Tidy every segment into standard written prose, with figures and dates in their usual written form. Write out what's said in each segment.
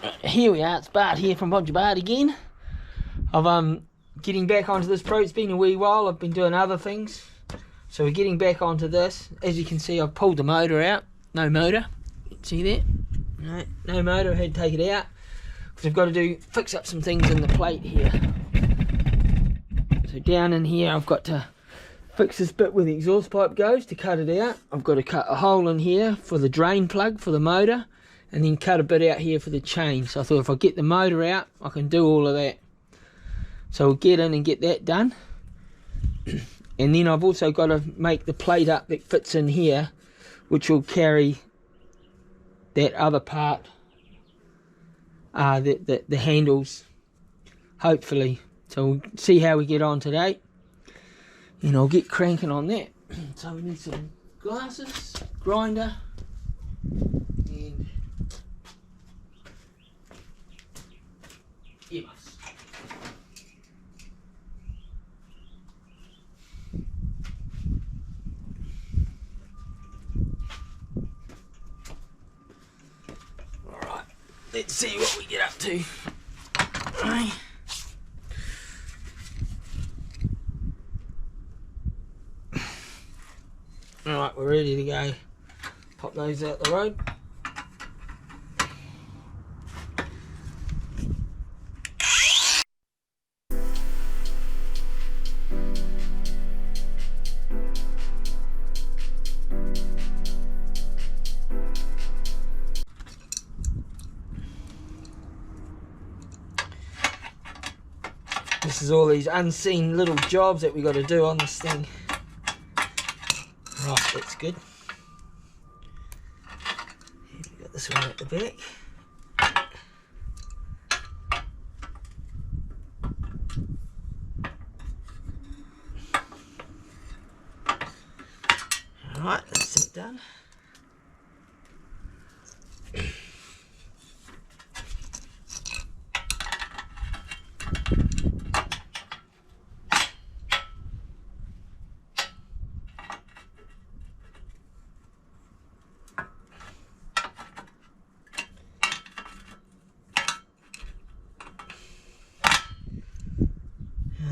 Here we are, it's Bart here from Bodjabart again. I've getting back onto this pro. It's been a wee while, I've been doing other things. So we're getting back onto this. As you can see, I've pulled the motor out. No motor. See that? No motor, I had to take it out. Because I've got to fix up some things in the plate here. So down in here I've got to fix this bit where the exhaust pipe goes to cut it out. I've got to cut a hole in here for the drain plug for the motor. And then cut a bit out here for the chain. So I thought if I get the motor out, I can do all of that. So we'll get in and get that done. And then I've also got to make the plate up that fits in here, which will carry that other part, the handles, hopefully. So we'll see how we get on today. And I'll get cranking on that. So we need some glasses, grinder, and earmuffs. Alright, let's see what we get up to. Alright, we're ready to go. Pop those out the road. This is all these unseen little jobs that we got to do on this thing. Right, that's good. Here we got this one at the back. Alright, that's it done.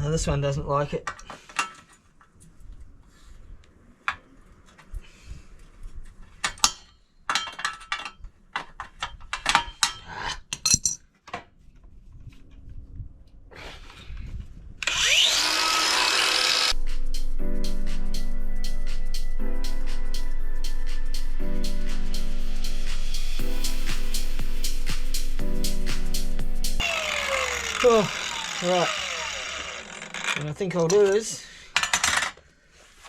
This one doesn't like it. Oh, right. What I think I'll do is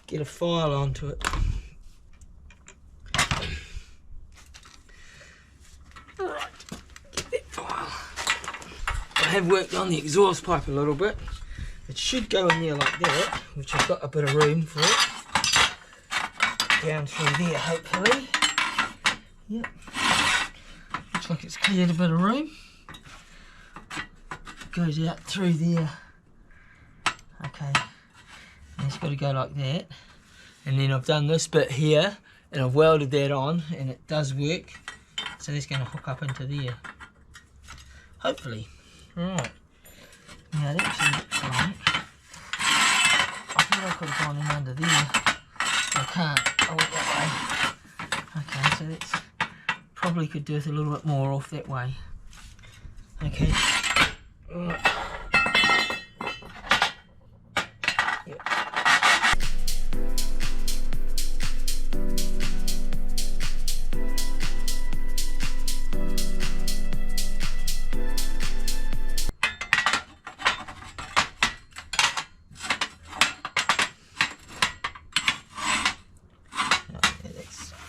get a file onto it. Alright, get that file. I have worked on the exhaust pipe a little bit. It should go in there like that, which I've got a bit of room for it. Down through there, hopefully. Yep. Looks like it's cleared a bit of room. Goes out through there. Okay, and it's got to go like that, and then I've done this bit here and I've welded that on and it does work, so it's going to hook up into there, hopefully. Right, now that actually looks like I thought I could have gone in under there. I can't, I went that way. Okay, so that's probably could do with a little bit more off that way. Okay, right.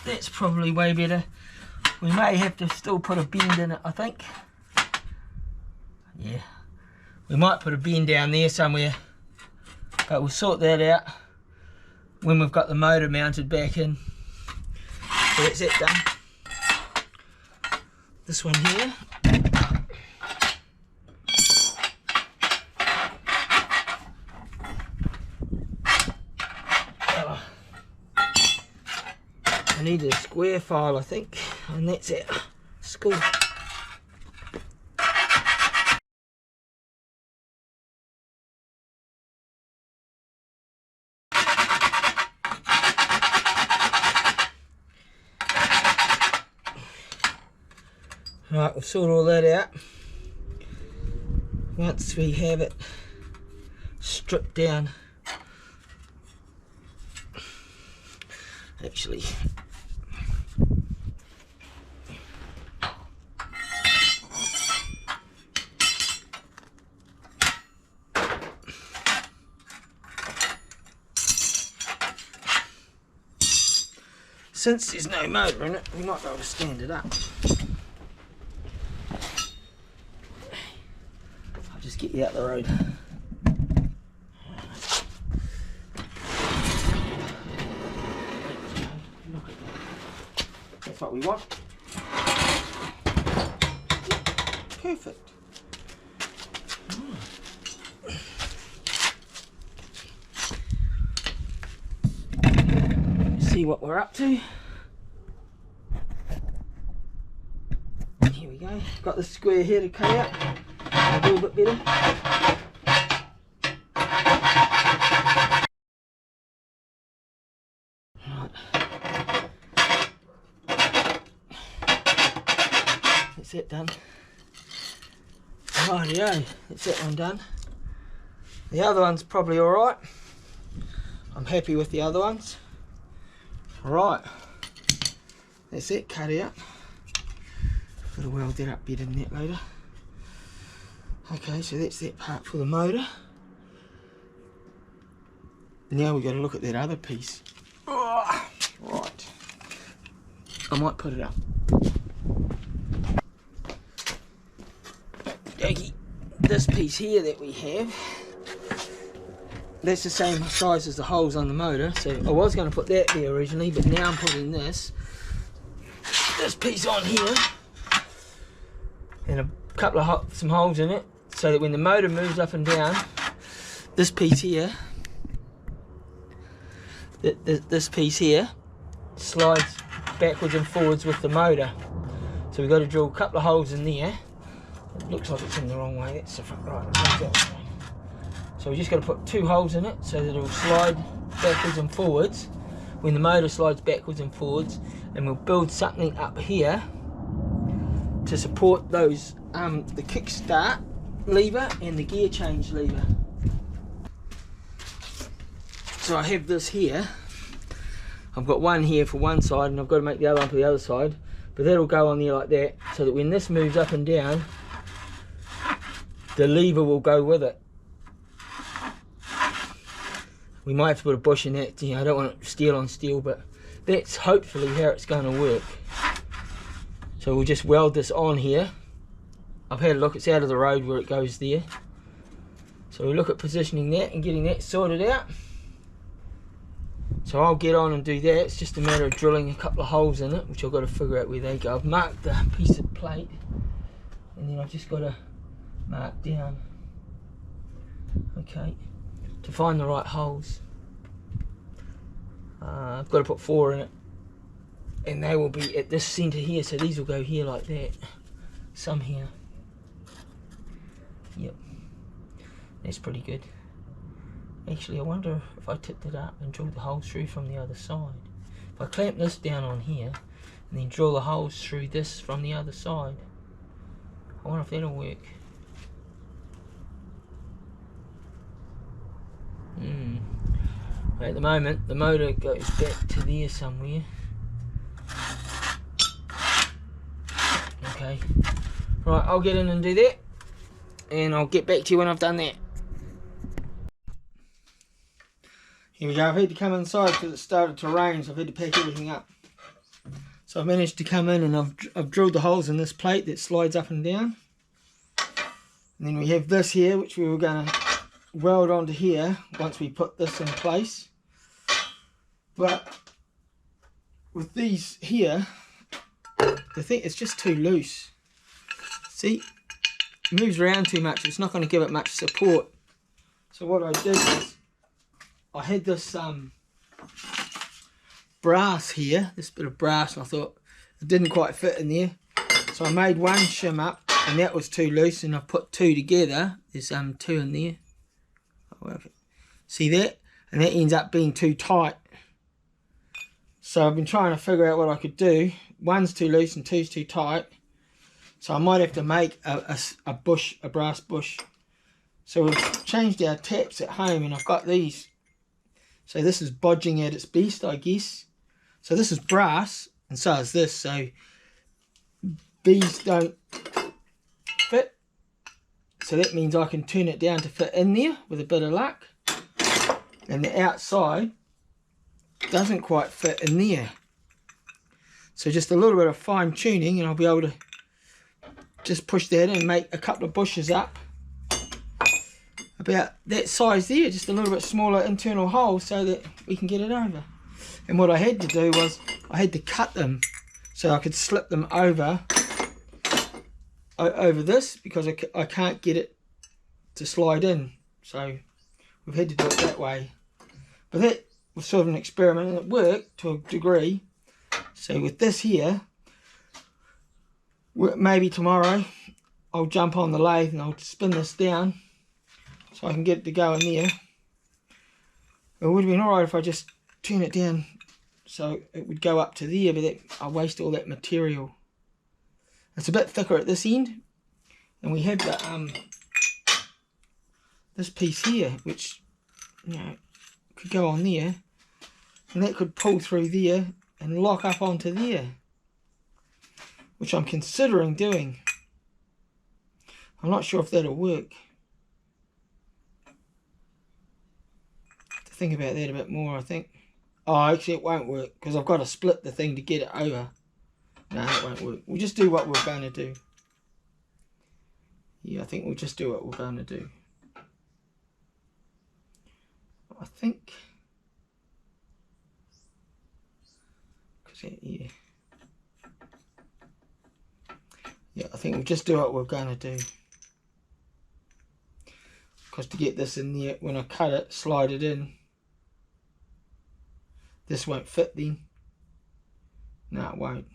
That's probably way better. We may have to still put a bend in it, I think. Yeah, we might put a bend down there somewhere, but we'll sort that out when we've got the motor mounted back in. So that's that done. This one here. I need a square file, I think, and that's it. School. Right, we'll sort all that out. Once we have it stripped down. Actually, since there's no motor in it, we might be able to stand it up. I'll just get you out the road. That's what we want. Perfect. See what we're up to. Here we go. Got the square here to cut out. I'll do a bit better. Right. That's it done. Rightio, that's that one done. The other one's probably alright. I'm happy with the other ones. Right, that's it, cut out. Got to weld that up better than that later. Okay, so that's that part for the motor. Now we've got to look at that other piece. Oh, right, I might put it up. Okay, this piece here that we have, that's the same size as the holes on the motor. So I was going to put that there originally, but now I'm putting this piece on here, and a couple of some holes in it, so that when the motor moves up and down, this piece here, this piece here, slides backwards and forwards with the motor. So we've got to drill a couple of holes in there. It looks like it's in the wrong way. That's the front, right. So we just got to put 2 holes in it so that it will slide backwards and forwards when the motor slides backwards and forwards, and we'll build something up here to support those the kickstart lever and the gear change lever. So I have this here. I've got one here for one side, and I've got to make the other one for the other side, but that'll go on there like that, so that when this moves up and down, the lever will go with it. We might have to put a bush in that, you know, I don't want it steel on steel, but that's hopefully how it's going to work. So we'll just weld this on here. I've had a look, it's out of the road where it goes there. So we'll look at positioning that and getting that sorted out. So I'll get on and do that. It's just a matter of drilling a couple of holes in it, which I've got to figure out where they go. I've marked the piece of plate, and then I've just got to mark down, okay, to find the right holes. I've got to put 4 in it, and they will be at this centre here, so these will go here like that, some here. Yep, that's pretty good. Actually, I wonder if I tipped it up and drilled the holes through from the other side. If I clamp this down on here and then drill the holes through this from the other side, I wonder if that'll work. At the moment, the motor goes back to there somewhere. Okay, right, I'll get in and do that, and I'll get back to you when I've done that. Here we go. I've had to come inside because it started to rain, so I've had to pack everything up. So I've managed to come in, and I've drilled the holes in this plate that slides up and down. And then we have this here, which we were going to weld onto here once we put this in place. But with these here, the thing, it's just too loose. See, it moves around too much. It's not going to give it much support. So what I did is, I had this brass here, this bit of brass, and I thought it didn't quite fit in there. So I made one shim up, and that was too loose, and I've put 2 together. There's 2 in there. See that? And that ends up being too tight. So I've been trying to figure out what I could do. 1's too loose and 2's too tight. So I might have to make a bush, a brass bush. So we've changed our taps at home, and I've got these. So this is bodging at its best, I guess. So this is brass, and so is this. So these don't fit. So that means I can turn it down to fit in there with a bit of luck. And the outside doesn't quite fit in there. So just a little bit of fine tuning, and I'll be able to just push that in, make a couple of bushes up about that size there, just a little bit smaller internal hole so that we can get it over. And what I had to do was I had to cut them so I could slip them over this, because I can't get it to slide in. So we've had to do it that way. But that was sort of an experiment, and it worked to a degree. So with this here, maybe tomorrow I'll jump on the lathe and I'll spin this down so I can get it to go in there. It would have been alright if I just turn it down so it would go up to there, but I waste all that material. It's a bit thicker at this end, and we have the this piece here, which, you know, could go on there, and that could pull through there and lock up onto there, which I'm considering doing. I'm not sure if that'll work. To think about that a bit more, I think. Oh, actually it won't work, because I've got to split the thing to get it over. No, it won't work. We'll just do what we're going to do. Yeah, I think we'll just do what we're going to do. I think... Yeah. Yeah, I think we'll just do what we're going to do. Because to get this in there, when I cut it, slide it in, this won't fit then. No, it won't.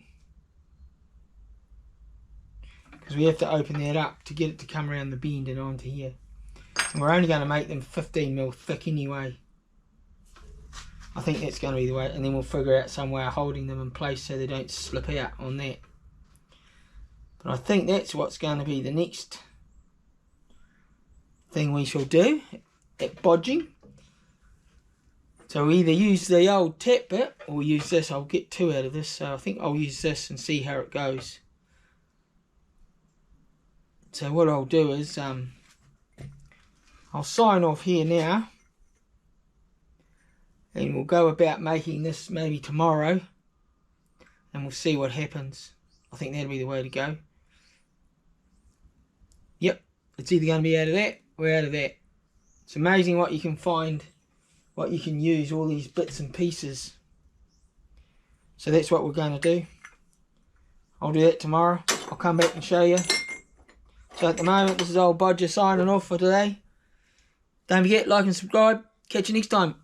Because we have to open that up to get it to come around the bend and onto here. And we're only going to make them 15mm thick anyway. I think that's going to be the way, and then we'll figure out some way of holding them in place so they don't slip out on that. But I think that's what's going to be the next thing we shall do at bodging. So we either use the old tap bit or use this. I'll get two out of this, so I think I'll use this and see how it goes. So what I'll do is I'll sign off here now, and we'll go about making this maybe tomorrow, and we'll see what happens. I think that'll be the way to go. Yep, it's either going to be out of that or out of that. It's amazing what you can find, what you can use, all these bits and pieces. So that's what we're going to do. I'll do that tomorrow. I'll come back and show you. So at the moment, this is old Bodger signing off for today. Don't forget, like and subscribe. Catch you next time.